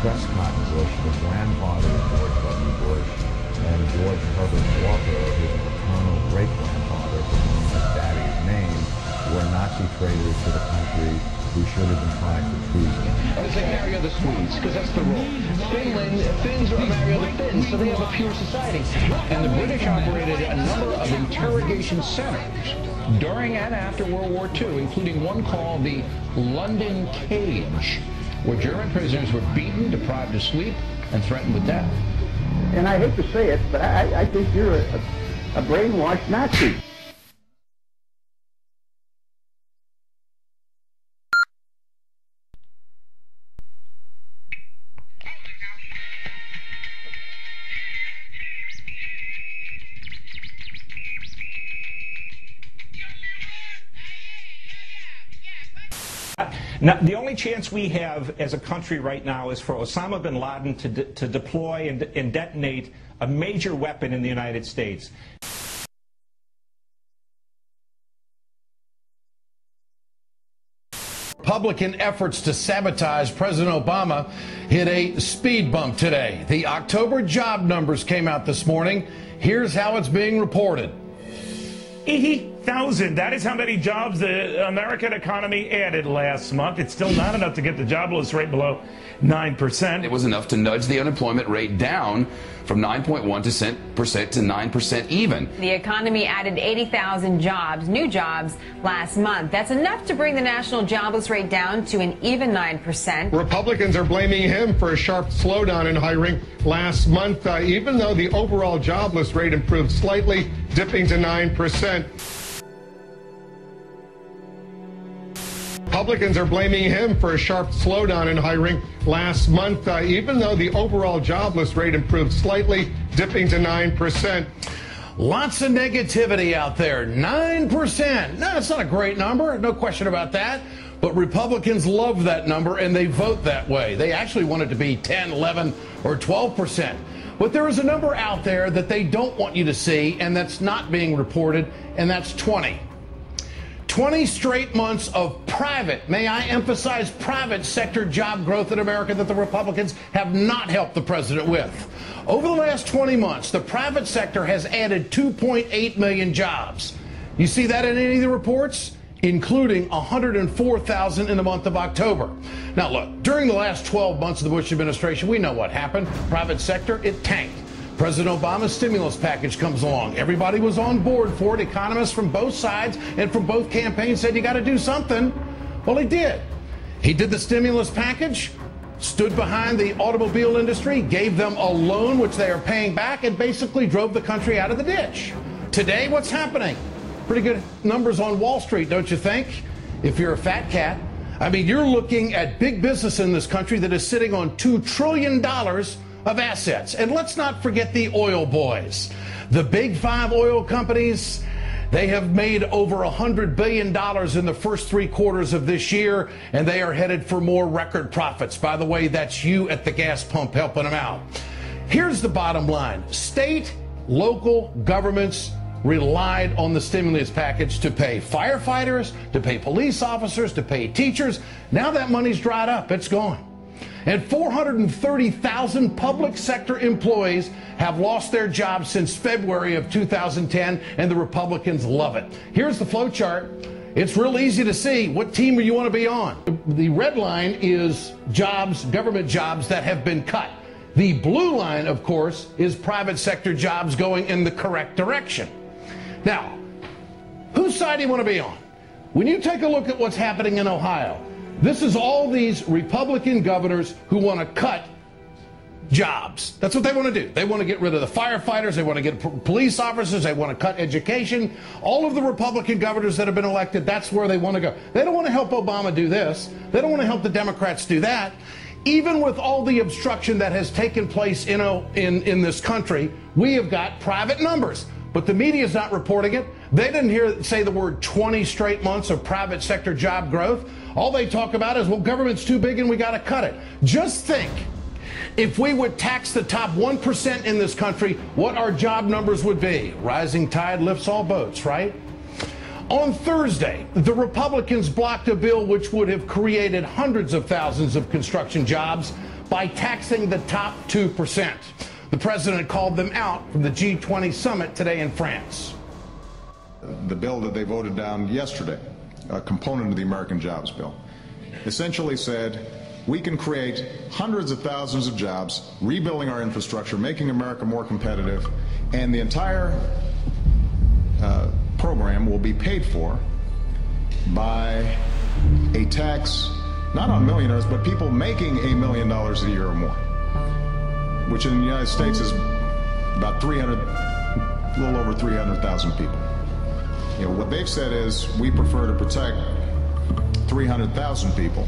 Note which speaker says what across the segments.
Speaker 1: Prescott Bush, the grandfather of George W. Bush, and George Herbert Walker, his maternal great-grandfather, for whom his daddy's name, were Nazi traitors to the country who should have been tried for treason.
Speaker 2: As they marry other Swedes, because that's the rule. Finns marry other Finns, so they have a pure society. And the British operated a number of interrogation centers during and after World War II, including one called the London Cage, where German prisoners were beaten, deprived of sleep, and threatened with death.
Speaker 3: And I hate to say it, but I think you're a brainwashed Nazi.
Speaker 4: Now, the only chance we have as a country right now is for Osama bin Laden to deploy and detonate a major weapon in the United States.
Speaker 5: Republican efforts to sabotage President Obama hit a speed bump today. The October job numbers came out this morning. Here's how it's being reported.
Speaker 6: 80,000. That is how many jobs the American economy added last month. It's still not enough to get the jobless rate below 9%.
Speaker 7: It was enough to nudge the unemployment rate down from 9.1% to 9% even.
Speaker 8: The economy added 80,000 jobs, new jobs, last month. That's enough to bring the national jobless rate down to an even 9%.
Speaker 9: Republicans are blaming him for a sharp slowdown in hiring last month, even though the overall jobless rate improved slightly, dipping to 9%. Republicans are blaming him for a sharp slowdown in hiring last month, even though the overall jobless rate improved slightly, dipping to 9%.
Speaker 5: Lots of negativity out there. 9%. No, it's not a great number. No question about that. But Republicans love that number, and they vote that way. They actually want it to be 10, 11, or 12%. But there is a number out there that they don't want you to see, and that's not being reported, and that's 20. 20 straight months of private, may I emphasize private sector job growth in America that the Republicans have not helped the president with. Over the last 20 months, the private sector has added 2.8 million jobs. You see that in any of the reports? Including 104,000 in the month of October. Now look, during the last 12 months of the Bush administration, we know what happened. Private sector, it tanked. President Obama's stimulus package comes along. Everybody was on board for it. Economists from both sides and from both campaigns said you got to do something. Well, he did. He did the stimulus package, stood behind the automobile industry, gave them a loan which they are paying back, and basically drove the country out of the ditch. Today, what's happening? Pretty good numbers on Wall Street, don't you think? If you're a fat cat. I mean, you're looking at big business in this country that is sitting on $2 trillion of assets. And let's not forget the oil boys. The big five oil companies, they have made over $100 billion in the first 3 quarters of this year, and they are headed for more record profits. By the way, that's you at the gas pump helping them out. Here's the bottom line. State, local governments relied on the stimulus package to pay firefighters, to pay police officers, to pay teachers. Now that money's dried up. It's gone. And 430,000 public sector employees have lost their jobs since February of 2010, and the Republicans love it. Here's the flow chart. It's real easy to see what team you want to be on. The red line is jobs, government jobs that have been cut. The blue line, of course, is private sector jobs going in the correct direction. Now, whose side do you want to be on? When you take a look at what's happening in Ohio, this is all these Republican governors who want to cut jobs. That's what they want to do. They want to get rid of the firefighters. They want to get police officers. They want to cut education. All of the Republican governors that have been elected, that's where they want to go. They don't want to help Obama do this. They don't want to help the Democrats do that. Even with all the obstruction that has taken place in this country, we have got private numbers. But the media is not reporting it. They didn't say the word 20 straight months of private sector job growth. All they talk about is, well, government's too big and we got to cut it. Just think, if we would tax the top 1% in this country, what our job numbers would be. Rising tide lifts all boats, right? On Thursday, the Republicans blocked a bill which would have created hundreds of thousands of construction jobs, by taxing the top 2%. The president called them out from the G20 summit today in France.
Speaker 10: The bill that they voted down yesterday, a component of the American Jobs Bill, essentially said we can create hundreds of thousands of jobs, rebuilding our infrastructure, making America more competitive, and the entire program will be paid for by a tax not on millionaires, but people making $1 million a year or more, which in the United States is about a little over 300,000 people. You know, what they've said is we prefer to protect 300,000 people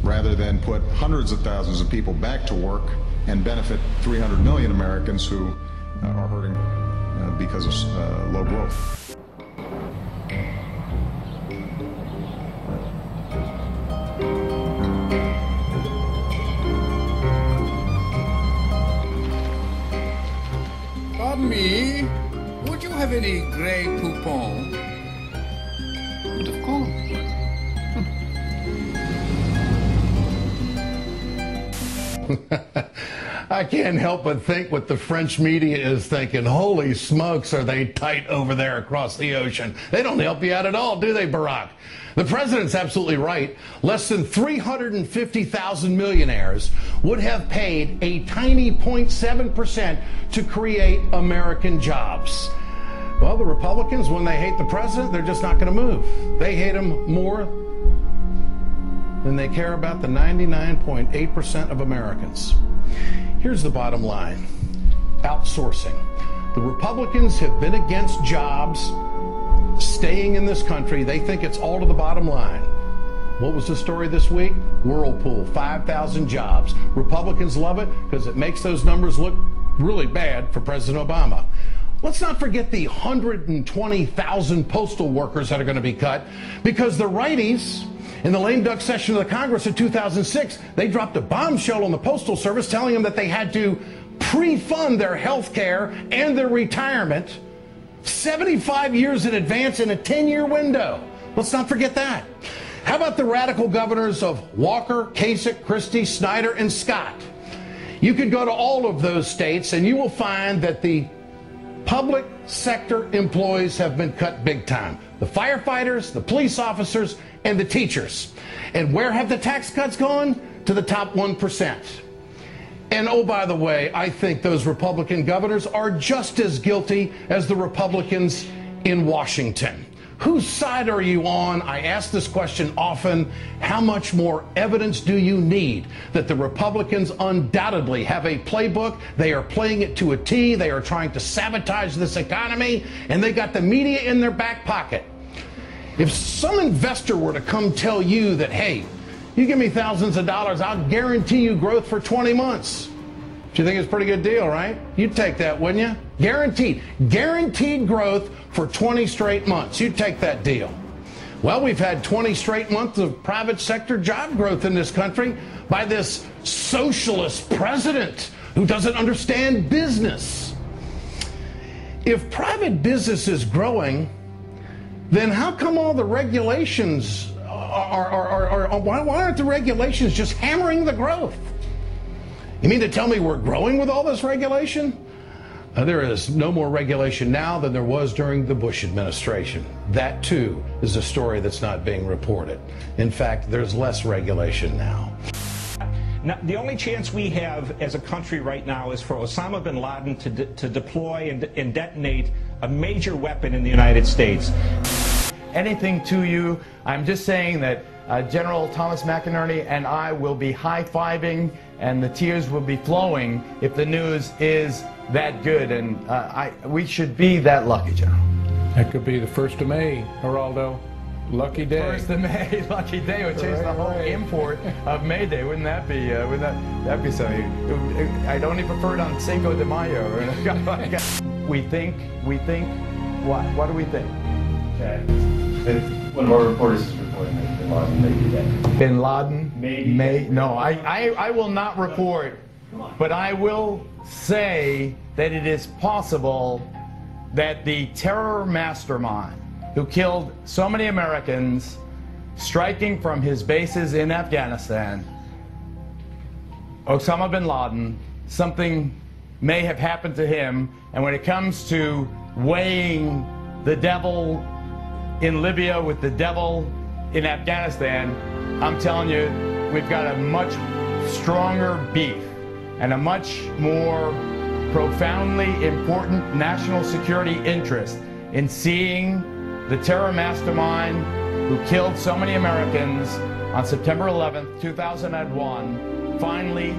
Speaker 10: rather than put hundreds of thousands of people back to work and benefit 300 million Americans who are hurting because of low growth.
Speaker 11: Pardon me, would you have any Grey Poupon? But of course.
Speaker 5: I can't help but think what the French media is thinking. Holy smokes, are they tight over there across the ocean? They don't help you out at all, do they, Barack? The president's absolutely right. Less than 350,000 millionaires would have paid a tiny 0.7% to create American jobs. Well, the Republicans, when they hate the president, they're just not going to move. They hate him more than they care about the 99.8% of Americans. Here's the bottom line. Outsourcing. The Republicans have been against jobs staying in this country. They think it's all to the bottom line. What was the story this week? Whirlpool, 5,000 jobs. Republicans love it because it makes those numbers look really bad for President Obama. Let's not forget the 120,000 postal workers that are going to be cut because the righties in the lame duck session of the Congress in 2006, they dropped a bombshell on the Postal Service telling them that they had to pre-fund their health care and their retirement 75 years in advance in a 10-year window. Let's not forget that. How about the radical governors of Walker, Kasich, Christie, Snyder, and Scott? You could go to all of those states and you will find that the public sector employees have been cut big time. The firefighters, the police officers, and the teachers. And where have the tax cuts gone? To the top 1%. And oh, by the way, I think those Republican governors are just as guilty as the Republicans in Washington. Whose side are you on? I ask this question often. How much more evidence do you need that the Republicans undoubtedly have a playbook? They are playing it to a T. They are trying to sabotage this economy, and they got the media in their back pocket. If some investor were to come tell you that, hey, you give me thousands of dollars, I'll guarantee you growth for 20 months. Do you think it's a pretty good deal, right? You'd take that, wouldn't you? Guaranteed. Guaranteed growth for 20 straight months. You'd take that deal. Well, we've had 20 straight months of private sector job growth in this country by this socialist president who doesn't understand business. If private business is growing, then how come all the regulations why aren't the regulations just hammering the growth? You mean to tell me we're growing with all this regulation? There is no more regulation now than there was during the Bush administration. That, too, is a story that's not being reported. In fact, there's less regulation now.
Speaker 4: Now, the only chance we have as a country right now is for Osama bin Laden to deploy and detonate a major weapon in the United States.
Speaker 12: Anything to you. I'm just saying that General Thomas McInerney and I will be high-fiving and the tears will be flowing if the news is that good, and we should be that lucky, General.
Speaker 13: That could be the 1st of May, Geraldo. Lucky day.
Speaker 12: 1st of May, lucky day would change the whole import of May Day. Wouldn't that be? That'd be something? I'd only prefer it on Cinco de Mayo. We think. What do we think?
Speaker 14: Okay. One of our reporters is reporting that Bin Laden may be dead.
Speaker 12: Bin Laden may. No, I will not report, but I will say that it is possible that the terror mastermind who killed so many Americans striking from his bases in Afghanistan Osama bin Laden, something may have happened to him, and when it comes to weighing the devil in Libya with the devil in Afghanistan, I'm telling you, we've got a much stronger beef and a much more profoundly important national security interest in seeing the terror mastermind who killed so many Americans on September 11th, 2001, finally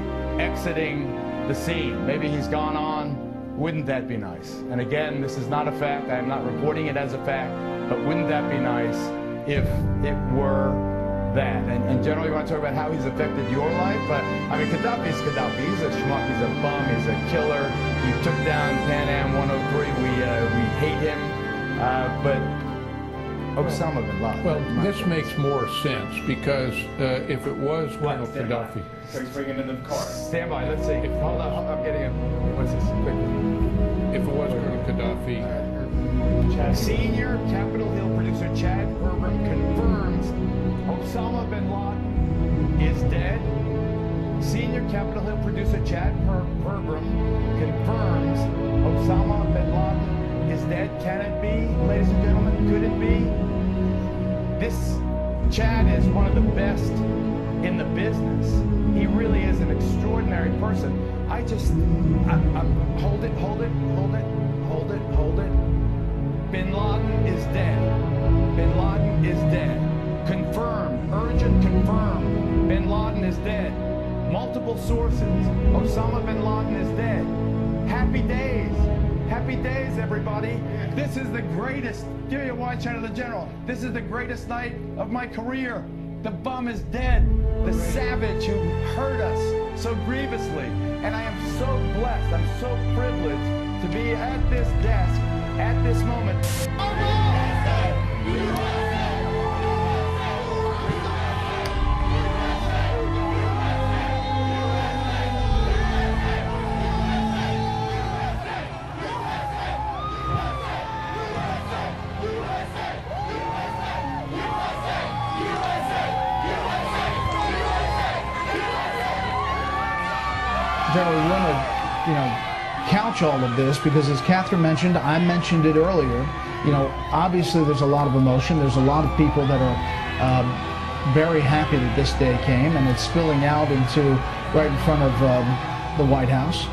Speaker 12: exiting the scene. Maybe he's gone on. Wouldn't that be nice? And again, this is not a fact. I'm not reporting it as a fact, but wouldn't that be nice if it were that? And generally, you want to talk about how he's affected your life? But I mean, Gaddafi's Gaddafi. He's a schmuck. He's a bum. He's a killer. He took down Pan Am 103. We hate him. But Osama bin Laden.
Speaker 13: Well, this makes more sense because if it was Colonel Gaddafi.
Speaker 14: So he's bringing in the car.
Speaker 12: Stand by. Let's see. Hold on. I'm getting it. What's this? Quickly.
Speaker 13: If it was Colonel Gaddafi.
Speaker 12: Senior Capitol Hill producer Chad Herbert confirms Osama bin Laden is dead. Senior Capitol Hill producer Chad Herbert confirms Osama bin Laden is dead. Can it be, ladies and gentlemen? Could it be? This Chad is one of the best in the business. He really is an extraordinary person. Hold it. Bin Laden is dead. Bin Laden is dead. Confirmed, urgent confirmed. Bin Laden is dead. Multiple sources. Osama bin Laden is dead. Happy days. Happy days, everybody. This is the greatest. Give me a wide shot of the general. This is the greatest night of my career. The bum is dead. The savage who hurt us so grievously. And I am so blessed. I'm so privileged to be at this desk at this moment.
Speaker 15: General, we want to, couch all of this because, as Catherine mentioned, I mentioned it earlier. Obviously there's a lot of emotion. There's a lot of people that are very happy that this day came, and it's spilling out into right in front of the White House.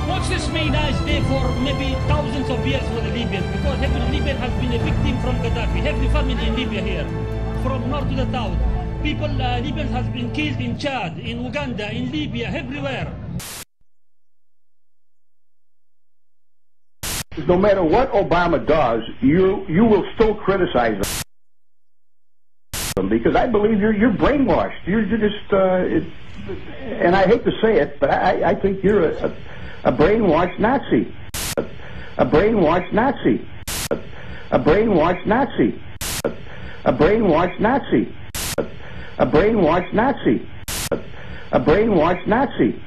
Speaker 16: What's this mean nice day for maybe thousands of years for the Libyans? Because every Libyan has been a victim from Gaddafi. Every family in Libya here, from north to the south. People, Libyans has been killed in Chad, in Uganda, in Libya, everywhere.
Speaker 3: No matter what Obama does, you will still criticize them because I believe you're brainwashed. You're just, and I hate to say it, but I think you're a brainwashed Nazi, a brainwashed Nazi, a brainwashed Nazi, a brainwashed Nazi, a brainwashed Nazi, a brainwashed Nazi.